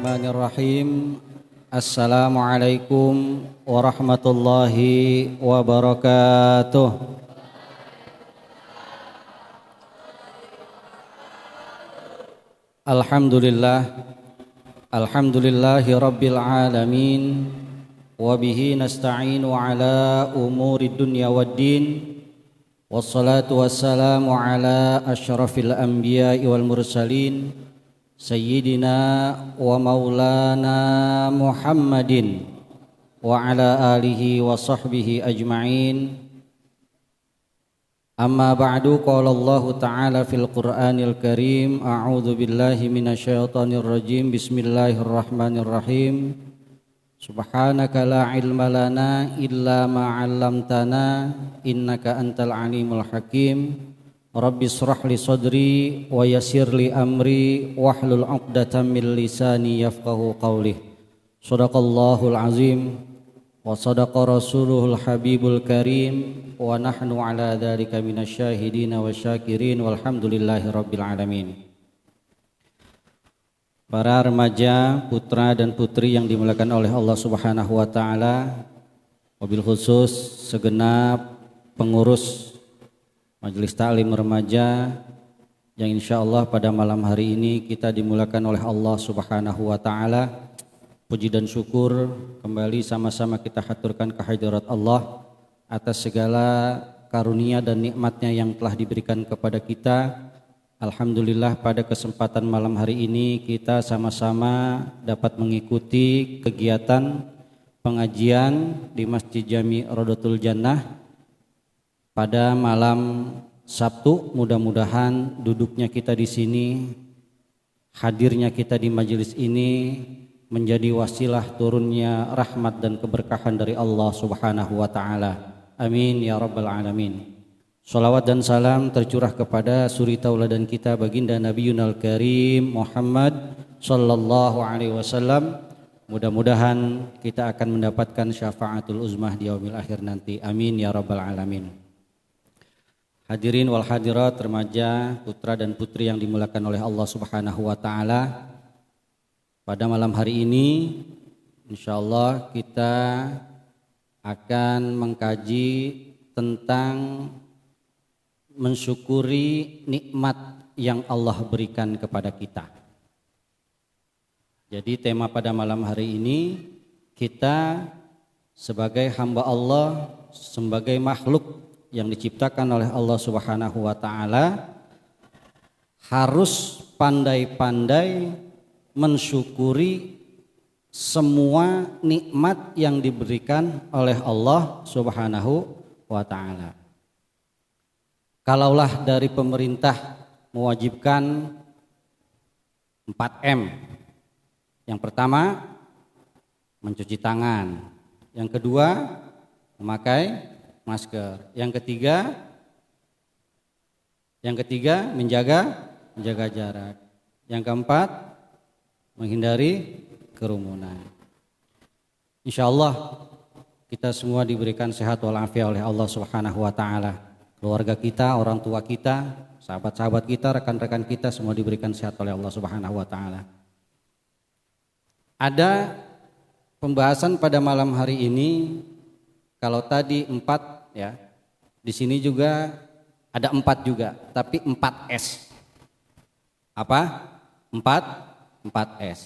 Bismillahirrahmanirrahim. Assalamualaikum warahmatullahi wabarakatuh. Alhamdulillahi rabbil alamin. Wabihi nasta'inu ala umuri dunya waddin. Wassalatu wassalamu ala asyrafil anbiya'i wal mursalin Sayyidina wa maulana Muhammadin wa ala alihi wa sahbihi ajma'in. Amma ba'du, qala Allah ta'ala fil Qur'anil Karim, a'udzu billahi minasyaitonir rajim. Bismillahirrahmanirrahim. Subhanaka la ilma lana illa ma 'allamtana innaka antal alimul hakim. Rabbi shrah li sadri wa yassir li amri wahlul 'uqdatam min lisani yafqahu qawli. Shadaqallahul azim wa sadaqa rasuluhul habibul karim wa nahnu ala dzalika minasyahidin wa syakirin walhamdulillahi rabbil alamin. Para remaja, putra dan putri yang dimuliakan oleh Allah Subhanahu wa taala, wabil khusus segenap pengurus Majelis Ta'lim Remaja yang insya Allah pada malam hari ini kita dimuliakan oleh Allah Subhanahu wa ta'ala. Puji dan syukur kembali sama-sama kita haturkan kehadirat Allah atas segala karunia dan nikmatnya yang telah diberikan kepada kita. Alhamdulillah pada kesempatan malam hari ini kita sama-sama dapat mengikuti kegiatan pengajian di Masjid Jami Rodotul Jannah pada malam Sabtu. Mudah-mudahan duduknya kita di sini, hadirnya kita di majelis ini menjadi wasilah turunnya rahmat dan keberkahan dari Allah Subhanahu wa taala. Amin ya rabbal alamin. Shalawat dan salam tercurah kepada suri tauladan kita baginda Nabiyunal Karim Muhammad sallallahu alaihi wasallam. Mudah-mudahan kita akan mendapatkan syafaatul uzmah di yaumil akhir nanti. Amin ya rabbal alamin. Hadirin wal hadirat, remaja, putra dan putri yang dimuliakan oleh Allah Subhanahu wa taala. Pada malam hari ini insyaallah kita akan mengkaji tentang mensyukuri nikmat yang Allah berikan kepada kita. Jadi tema pada malam hari ini, kita sebagai hamba Allah, sebagai makhluk yang diciptakan oleh Allah Subhanahu wa taala harus pandai-pandai mensyukuri semua nikmat yang diberikan oleh Allah Subhanahu wa taala. Kalaulah dari pemerintah mewajibkan 4M. Yang pertama mencuci tangan, yang kedua memakai masker, yang ketiga menjaga jarak, yang keempat menghindari kerumunan. Insyaallah kita semua diberikan sehat walafiat oleh Allah Subhanahu wa taala. Keluarga kita, orang tua kita, sahabat-sahabat kita, rekan-rekan kita semua diberikan sehat oleh Allah Subhanahu wa taala. Ada pembahasan pada malam hari ini. Kalau tadi 4 ya, di sini juga ada 4 juga, tapi 4S. Apa? 4S.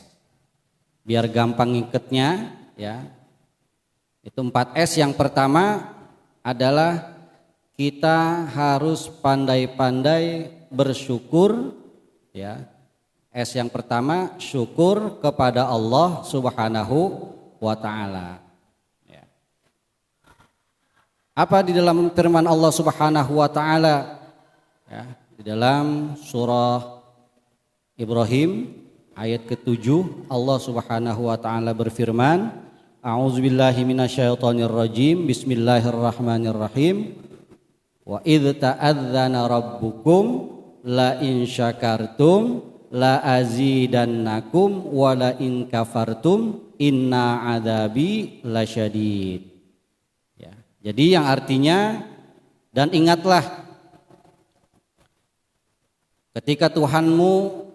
Biar gampang ngiketnya ya. Itu 4S. Yang pertama adalah kita harus pandai-pandai bersyukur ya. S yang pertama, syukur kepada Allah Subhanahu wa taala. Apa di dalam firman Allah Subhanahu wa taala ya, di dalam surah Ibrahim ayat ke-7 Allah Subhanahu wa taala berfirman, a'udzubillahi minasyaitonir rajim, bismillahirrahmanirrahim. Wa idz ta'adzana rabbukum la in syakartum la azidannakum wa la in kafartum inna adzabi lasyadid. Jadi yang artinya, dan ingatlah ketika Tuhanmu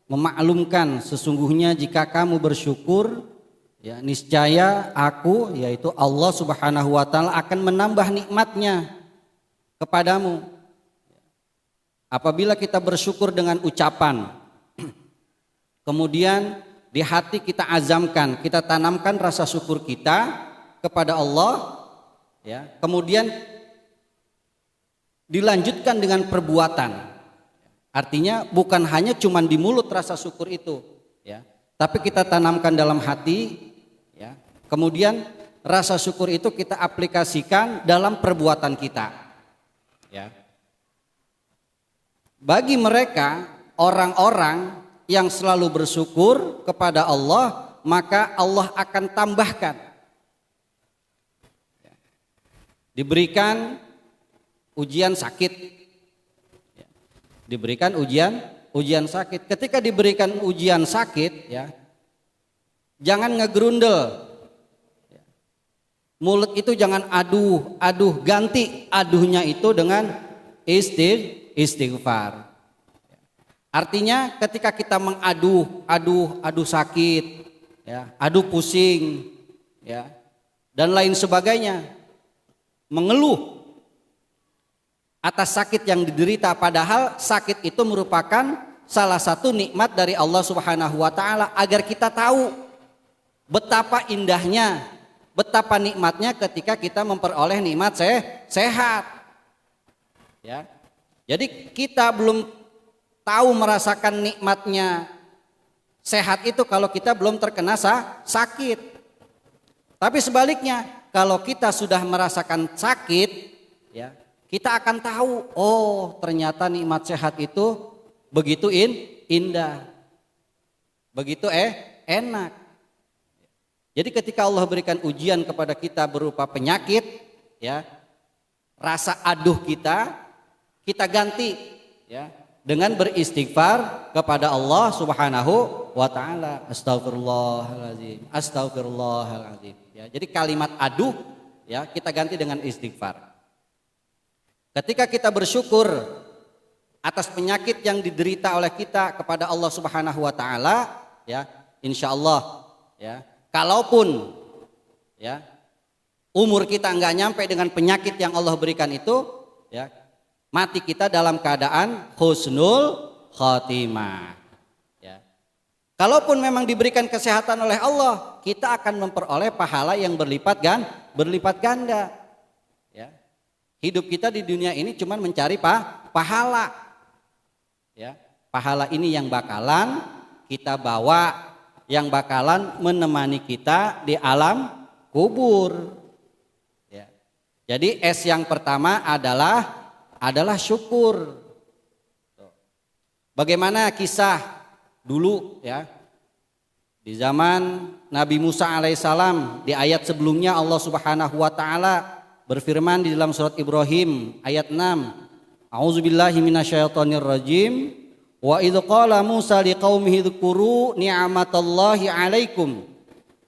memaklumkan sesungguhnya jika kamu bersyukur, ya niscaya aku, yaitu Allah Subhanahu wa taala, akan menambah nikmatnya kepadamu. Apabila kita bersyukur dengan ucapan, kemudian di hati kita azamkan, kita tanamkan rasa syukur kita kepada Allah, ya, kemudian dilanjutkan dengan perbuatan. Artinya bukan hanya cuman di mulut rasa syukur itu, ya, tapi kita tanamkan dalam hati, ya. Kemudian rasa syukur itu kita aplikasikan dalam perbuatan kita, ya. Bagi mereka orang-orang yang selalu bersyukur kepada Allah, maka Allah akan tambahkan. Diberikan ujian sakit. Diberikan ujian sakit. Ketika diberikan ujian sakit, ya, jangan ngegerundel. Mulut itu jangan aduh, ganti aduhnya itu dengan istighfar. Artinya ketika kita aduh sakit, ya, aduh pusing, ya, dan lain sebagainya, mengeluh atas sakit yang diderita, padahal sakit itu merupakan salah satu nikmat dari Allah Subhanahu wa taala, agar kita tahu betapa indahnya, betapa nikmatnya ketika kita memperoleh nikmat sehat. Ya. Jadi kita belum tahu merasakan nikmatnya sehat itu kalau kita belum terkena sakit. Tapi sebaliknya, kalau kita sudah merasakan sakit, ya, kita akan tahu, oh ternyata nikmat sehat itu begitu indah, begitu enak. Jadi ketika Allah berikan ujian kepada kita berupa penyakit, ya, rasa aduh kita ganti, ya, dengan beristighfar kepada Allah Subhanahu wa taala. Astagfirullahaladzim, astagfirullahaladzim. Ya, jadi kalimat aduh, ya, kita ganti dengan istighfar. Ketika kita bersyukur atas penyakit yang diderita oleh kita kepada Allah Subhanahu wa taala, ya, insya Allah, ya, kalaupun, ya, umur kita nggak nyampe dengan penyakit yang Allah berikan itu, ya, mati kita dalam keadaan husnul khotimah. Ya. Kalaupun memang diberikan kesehatan oleh Allah, kita akan memperoleh pahala yang berlipat ganda. Ya. Hidup kita di dunia ini cuma mencari pahala. Ya. Pahala ini yang bakalan kita bawa, yang bakalan menemani kita di alam kubur. Ya. Jadi S yang pertama adalah syukur. Bagaimana kisah dulu, ya, di zaman Nabi Musa alaihissalam, di ayat sebelumnya Allah Subhanahu wa taala berfirman di dalam surat Ibrahim ayat 6. A'udzubillahi minasyaitonirrajim. Wa idz qala Musa liqaumihi dzkuru ni'matallahi 'alaikum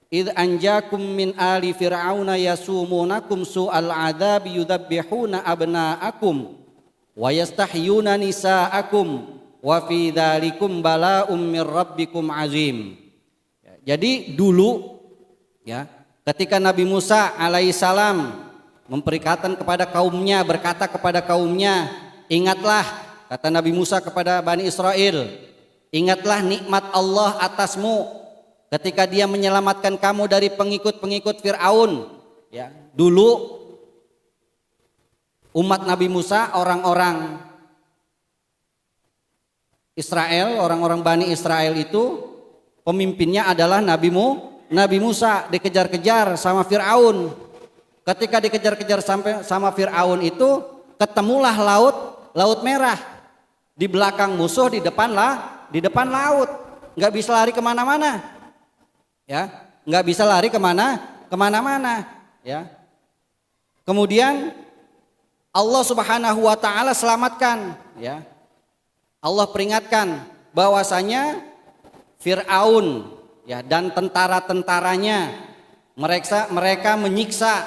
id anjakum min ali fir'auna yasumunakum su'al 'adzabi yudzabbihuna abna'akum wa yastahyuna nisa'akum wa fi dzalikum bala'um mir rabbikum 'azim. Jadi dulu, ya, ketika Nabi Musa alaihissalam memperikatan kepada kaumnya, berkata kepada kaumnya, ingatlah, kata Nabi Musa kepada Bani Israel, ingatlah nikmat Allah atasmu ketika dia menyelamatkan kamu dari pengikut-pengikut Fir'aun. Ya, dulu umat Nabi Musa, orang-orang Israel, orang-orang Bani Israel itu pemimpinnya adalah Nabi Musa, dikejar-kejar sama Fir'aun. Ketika dikejar-kejar sampai sama Fir'aun itu, ketemulah laut merah. Di belakang musuh, di depan laut. Nggak bisa lari kemana-mana. Ya, nggak bisa lari kemana-mana. Ya. Kemudian Allah Subhanahu wa taala selamatkan. Ya. Allah peringatkan bahwasanya Fir'aun, ya, dan tentara-tentaranya mereka menyiksa,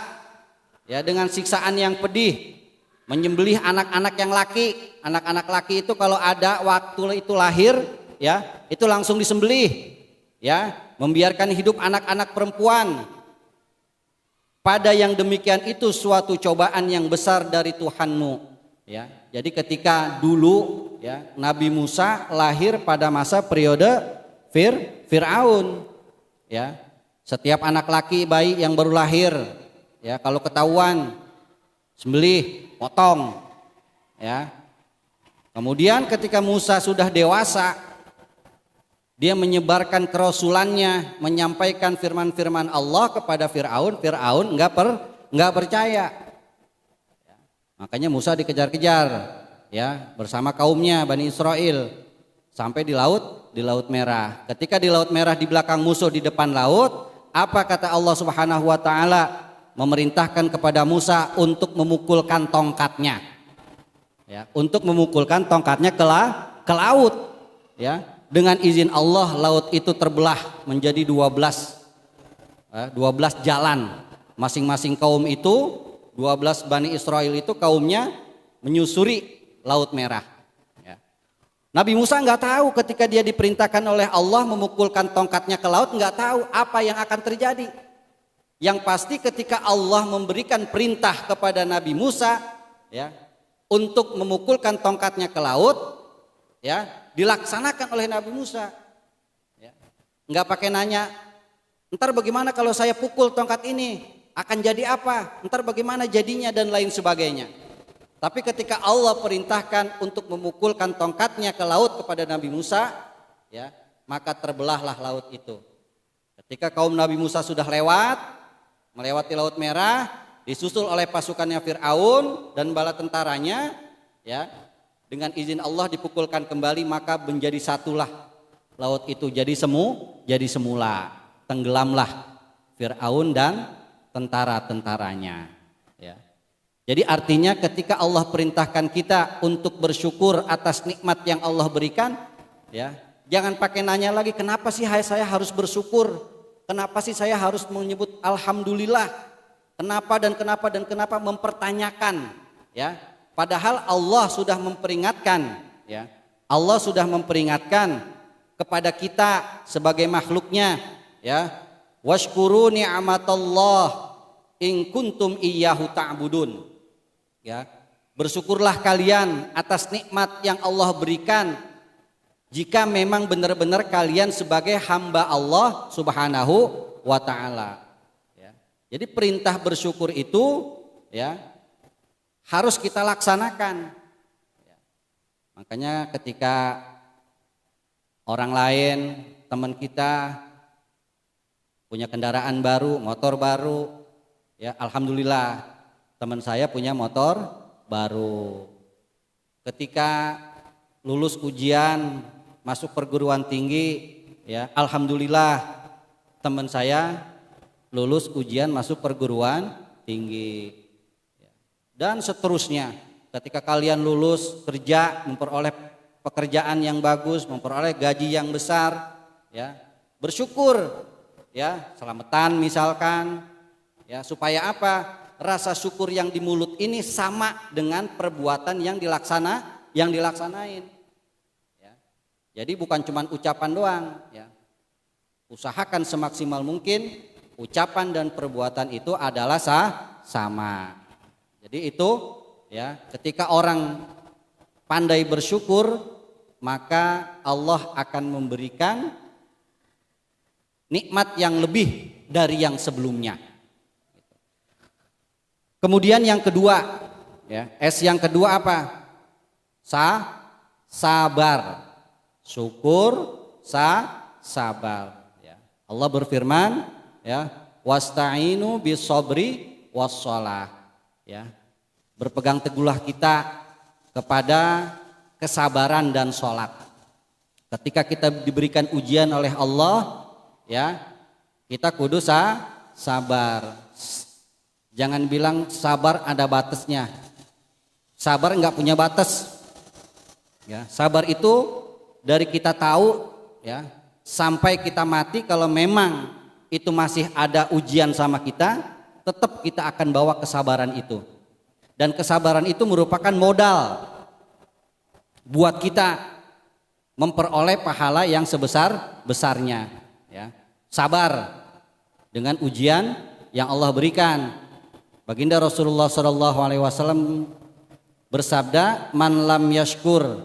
ya, dengan siksaan yang pedih, menyembelih anak-anak yang laki. Anak-anak laki itu kalau ada waktu itu lahir, ya, itu langsung disembelih, ya, membiarkan hidup anak-anak perempuan. Pada yang demikian itu suatu cobaan yang besar dari Tuhanmu, ya. Jadi ketika dulu, ya, Nabi Musa lahir pada masa periode Fir'aun, ya. Setiap anak laki bayi yang baru lahir, ya, kalau ketahuan sembelih, potong, ya. Kemudian ketika Musa sudah dewasa, dia menyebarkan kerasulannya, menyampaikan firman-firman Allah kepada Fir'aun. Fir'aun enggak percaya. Makanya Musa dikejar-kejar, ya, bersama kaumnya Bani Israel sampai di Laut Merah. Ketika di Laut Merah di belakang musuh, di depan laut, apa kata Allah Subhanahu wa taala? Memerintahkan kepada Musa untuk memukulkan tongkatnya. Ya, untuk memukulkan tongkatnya ke laut, ya. Dengan izin Allah laut itu terbelah menjadi 12 jalan. Masing-masing kaum itu 12 Bani Israel itu kaumnya menyusuri Laut Merah, ya. Nabi Musa nggak tahu ketika dia diperintahkan oleh Allah memukulkan tongkatnya ke laut, nggak tahu apa yang akan terjadi. Yang pasti ketika Allah memberikan perintah kepada Nabi Musa, ya, untuk memukulkan tongkatnya ke laut, ya, dilaksanakan oleh Nabi Musa, ya. Nggak pakai nanya, ntar bagaimana kalau saya pukul tongkat ini, akan jadi apa, ntar bagaimana jadinya dan lain sebagainya. Tapi ketika Allah perintahkan untuk memukulkan tongkatnya ke laut kepada Nabi Musa, ya, maka terbelahlah laut itu. Ketika kaum Nabi Musa sudah melewati Laut Merah, disusul oleh pasukannya Fir'aun dan bala tentaranya, ya, dengan izin Allah dipukulkan kembali, maka menjadi satulah laut itu, jadi semula, tenggelamlah Fir'aun dan tentara-tentaranya, ya. Jadi artinya ketika Allah perintahkan kita untuk bersyukur atas nikmat yang Allah berikan, ya, jangan pakai nanya lagi, kenapa sih saya harus bersyukur, kenapa sih saya harus menyebut alhamdulillah, kenapa mempertanyakan, ya. Padahal Allah sudah memperingatkan, ya. Allah sudah memperingatkan kepada kita sebagai makhluknya, ya. Washkuru ni'matallah in kuntum iyyahu ta'budun, ya. Bersyukurlah kalian atas nikmat yang Allah berikan jika memang benar-benar kalian sebagai hamba Allah Subhanahu wa taala, ya. Jadi perintah bersyukur itu, ya, harus kita laksanakan, ya. Makanya ketika orang lain, teman kita punya kendaraan baru, motor baru, ya, alhamdulillah teman saya punya motor baru. Ketika lulus ujian masuk perguruan tinggi, ya, alhamdulillah teman saya lulus ujian masuk perguruan tinggi. Dan seterusnya, ketika kalian lulus kerja, memperoleh pekerjaan yang bagus, memperoleh gaji yang besar, ya, bersyukur, ya, selamatan misalkan, ya, supaya apa? Rasa syukur yang di mulut ini sama dengan perbuatan yang dilaksanain, ya. Jadi bukan cuma ucapan doang, ya. Usahakan semaksimal mungkin ucapan dan perbuatan itu adalah sama. Jadi itu, ya, ketika orang pandai bersyukur, maka Allah akan memberikan nikmat yang lebih dari yang sebelumnya. Kemudian yang kedua, ya, S yang kedua apa? Sabar. Syukur, sabar, ya. Allah berfirman, ya, wasta'inu bis-sabri was-shalah, ya. Berpegang teguhlah kita kepada kesabaran dan sholat. Ketika kita diberikan ujian oleh Allah, ya, kita kudu sabar. Jangan bilang sabar ada batasnya. Sabar enggak punya batas, ya. Sabar itu dari kita tahu, ya, sampai kita mati. Kalau memang itu masih ada ujian sama kita, tetap kita akan bawa kesabaran itu. Dan kesabaran itu merupakan modal buat kita memperoleh pahala yang sebesar-besarnya, ya. Sabar dengan ujian yang Allah berikan. Baginda Rasulullah SAW bersabda, "Man lam yashkur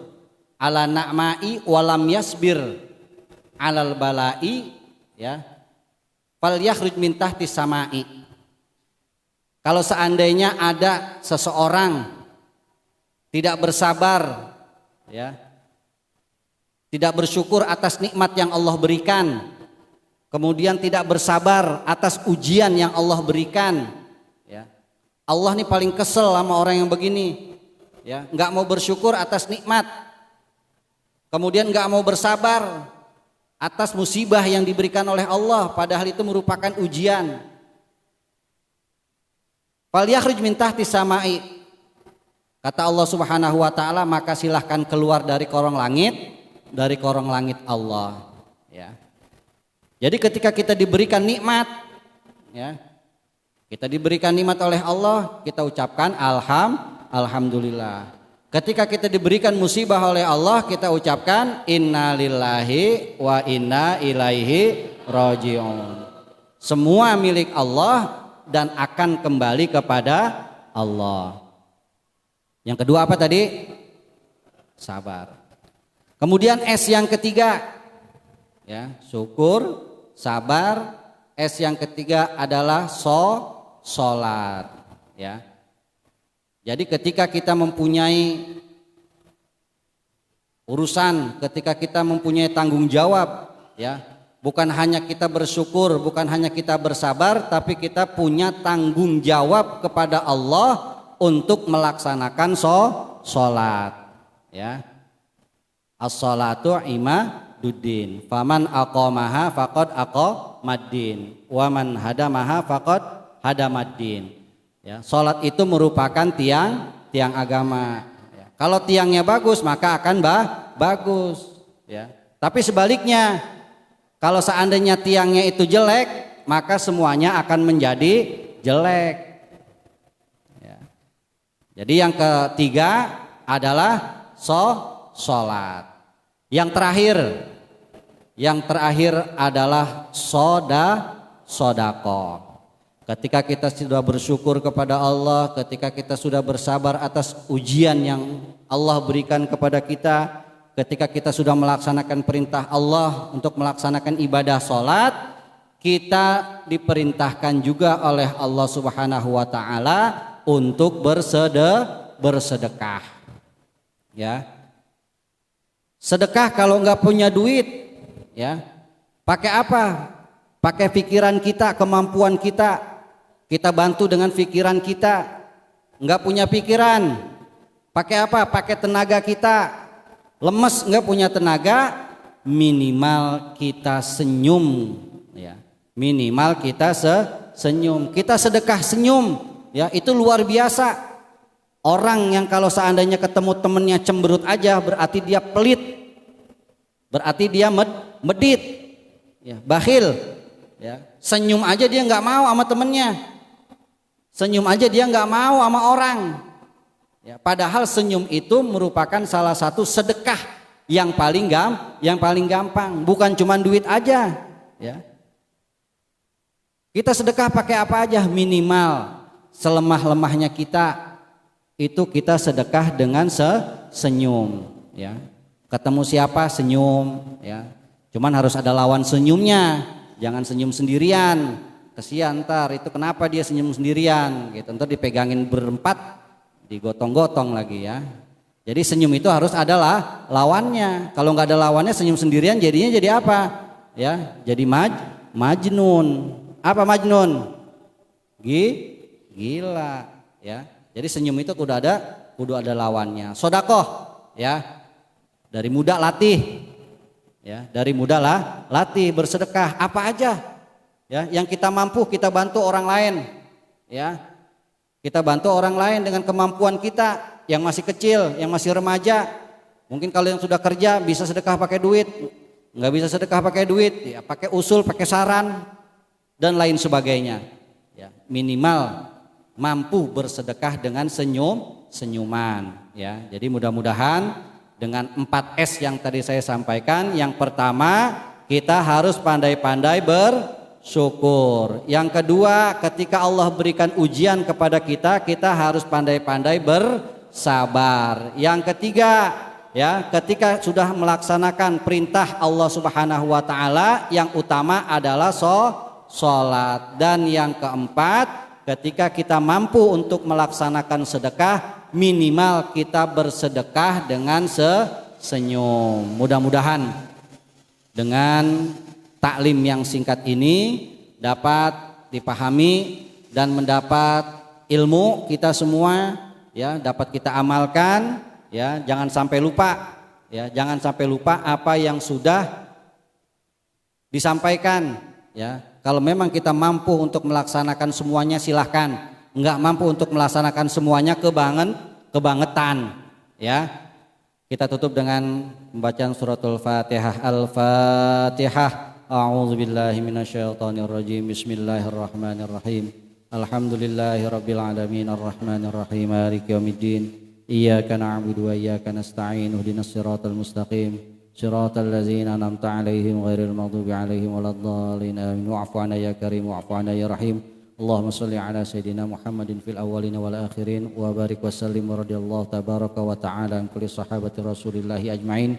ala na'mai wa lam yasbir alal balai, ya, fal yakhruj min tahti samai." Kalau seandainya ada seseorang tidak bersabar, ya, tidak bersyukur atas nikmat yang Allah berikan, kemudian tidak bersabar atas ujian yang Allah berikan, ya. Allah nih paling kesel sama orang yang begini, ya, nggak mau bersyukur atas nikmat, kemudian nggak mau bersabar atas musibah yang diberikan oleh Allah, padahal itu merupakan ujian. Fal yakhruj min tahti samai, kata Allah Subhanahu wa taala, maka silahkan keluar dari korong langit Allah, ya. Jadi ketika kita diberikan nikmat, ya, kita diberikan nikmat oleh Allah, kita ucapkan alhamdulillah. Ketika kita diberikan musibah oleh Allah, kita ucapkan innalillahi wa inna ilaihi raji'un. Semua milik Allah dan akan kembali kepada Allah. Yang kedua apa tadi? Sabar. Kemudian S yang ketiga, ya, syukur, sabar. S yang ketiga adalah sholat, ya. Jadi ketika kita mempunyai urusan, ketika kita mempunyai tanggung jawab, ya, bukan hanya kita bersyukur, bukan hanya kita bersabar, tapi kita punya tanggung jawab kepada Allah untuk melaksanakan sholat, ya. As-sholatu imaduddin, faman aqamaha faqad aqamaddin, wa man hadamaha faqad hadamaddin. Ya, sholat itu merupakan tiang agama. Ya, kalau tiangnya bagus maka akan bagus. Ya. Tapi sebaliknya, kalau seandainya tiangnya itu jelek, maka semuanya akan menjadi jelek. Ya. Jadi yang ketiga adalah sholat. Yang terakhir adalah sodaqah. Ketika kita sudah bersyukur kepada Allah, ketika kita sudah bersabar atas ujian yang Allah berikan kepada kita, ketika kita sudah melaksanakan perintah Allah untuk melaksanakan ibadah sholat, kita diperintahkan juga oleh Allah Subhanahu wa taala untuk bersedekah. Ya. Sedekah kalau nggak punya duit, ya, pakai apa? Pakai pikiran kita, kemampuan kita. Kita bantu dengan pikiran kita. Nggak punya pikiran, pakai apa? Pakai tenaga kita. Lemes, nggak punya tenaga, minimal kita senyum, ya. Minimal kita senyum. Kita sedekah senyum, ya, itu luar biasa. Orang yang kalau seandainya ketemu temennya cemberut aja berarti dia pelit, berarti dia medit, ya, bakhil, ya. Senyum aja dia nggak mau sama temennya, senyum aja dia nggak mau sama orang, ya. Padahal senyum itu merupakan salah satu sedekah yang paling gampang, bukan cuma duit aja, ya. Kita sedekah pakai apa aja, minimal selemah-lemahnya kita itu kita sedekah dengan senyum, ya. Ketemu siapa senyum, ya. Cuman harus ada lawan senyumnya, jangan senyum sendirian. Kesian ntar itu kenapa dia senyum sendirian, gitu. Ntar dipegangin berempat, digotong-gotong lagi, ya. Jadi senyum itu harus adalah lawannya. Kalau nggak ada lawannya senyum sendirian jadinya jadi apa? Ya, jadi majnun. Apa majnun? Gila, ya. Jadi senyum itu kudu ada lawannya. Sodakoh, ya, dari muda latih, ya, dari muda latih bersedekah apa aja, ya, yang kita mampu kita bantu orang lain, ya, kita bantu orang lain dengan kemampuan kita yang masih kecil, yang masih remaja. Mungkin kalau yang sudah kerja bisa sedekah pakai duit, nggak bisa sedekah pakai duit, ya, pakai usul, pakai saran dan lain sebagainya, ya, minimal mampu bersedekah dengan senyuman, ya. Jadi mudah-mudahan dengan 4S yang tadi saya sampaikan. Yang pertama, kita harus pandai-pandai bersyukur. Yang kedua, ketika Allah berikan ujian kepada kita, kita harus pandai-pandai bersabar. Yang ketiga, ya, ketika sudah melaksanakan perintah Allah Subhanahu wa taala, yang utama adalah sholat. Dan yang keempat, ketika kita mampu untuk melaksanakan sedekah, minimal kita bersedekah dengan senyum. Mudah-mudahan dengan taklim yang singkat ini dapat dipahami dan mendapat ilmu kita semua, ya, dapat kita amalkan, ya. Jangan sampai lupa, ya, jangan sampai lupa apa yang sudah disampaikan, ya. Kalau memang kita mampu untuk melaksanakan semuanya silahkan, enggak mampu untuk melaksanakan semuanya kebangetan, ya. Kita tutup dengan pembacaan suratul Fatihah. Al-Fatihah. A'udzubillahi minasyaitonirrajim. Bismillahirrahmanirrahim. Alhamdulillahirabbil alamin arrahmanir rahim maliki yaumiddin. Iyyaka na'budu wa iyyaka nasta'in. Ihdinas siratal mustaqim. Siratal ladzina an'amta 'alaihim ghairil maghdubi 'alaihim waladdallin. Amin. Wa'fu 'anna ya karim wa'fu 'anna ya rahim. Allahumma salli ala sayyidina Muhammadin fil awwalin wal akhirin wa barik wa sallim wa radiyallahu tabaraka wa ta'ala an kulli sahabati Rasulillahi ajmain.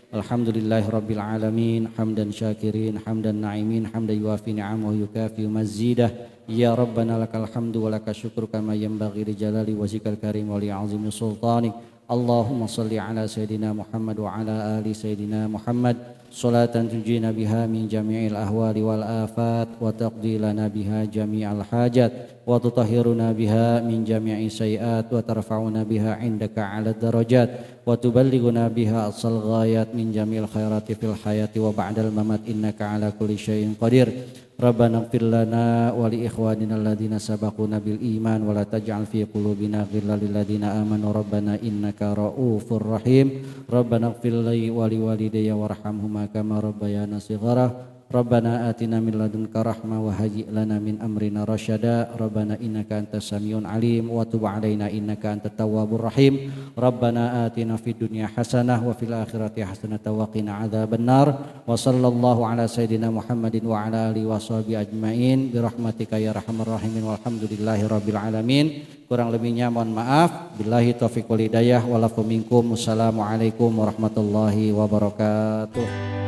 Alhamdulillahi rabbil alamin, hamdan syakirin, hamdan na'imin, hamdan yuafi ni'amahu yukafi mazidah. Ya Rabbana lakal hamdu wa lakal syukru kama yanbaghi li jalali wajhikal karim wa li 'azimi sultanik. Allahumma salli ala sayyidina Muhammad wa ala ali sayyidina Muhammad. Salatan tunjina biha min jami'il ahwali wal afat wa taqdi lana biha jami'al hajat wa tutahhiruna biha min jami'i sayiat wa tarfa'una biha indaka 'ala darajat wa tuballighuna biha asal ghayat min jami'il khairati fil hayati wa ba'dal mamat innaka 'ala kulli syai'in qadir. Rabbana ighfir lana wa li ikhwanina alladhina sabaquna bil iman wa la taj'al fi qulubina ghillan lil ladzina amanu rabbana innaka ra'ufur rahim. Rabbana ighfir li wa li walidayya warhamhuma kama rabbayana shighara. Rabbana atina min ladunka rahmah wa hayyi' lana min amrina rasyada. Rabbana innaka antas samiun alim wa tub 'alaina innaka antat tawwabur rahim. Rabbana atina fid dunya hasanah wa fil akhirati hasanah wa qina adzabannar. Wa sallallahu ala sayyidina Muhammadin wa ala alihi washabihi ajmain bi rahmatika ya arhamar rahimin walhamdulillahi rabbil alamin. Kurang lebihnya mohon maaf. Billahi taufiq wal hidayah wal afu minkum. Wassalamualaikum warahmatullahi wabarakatuh.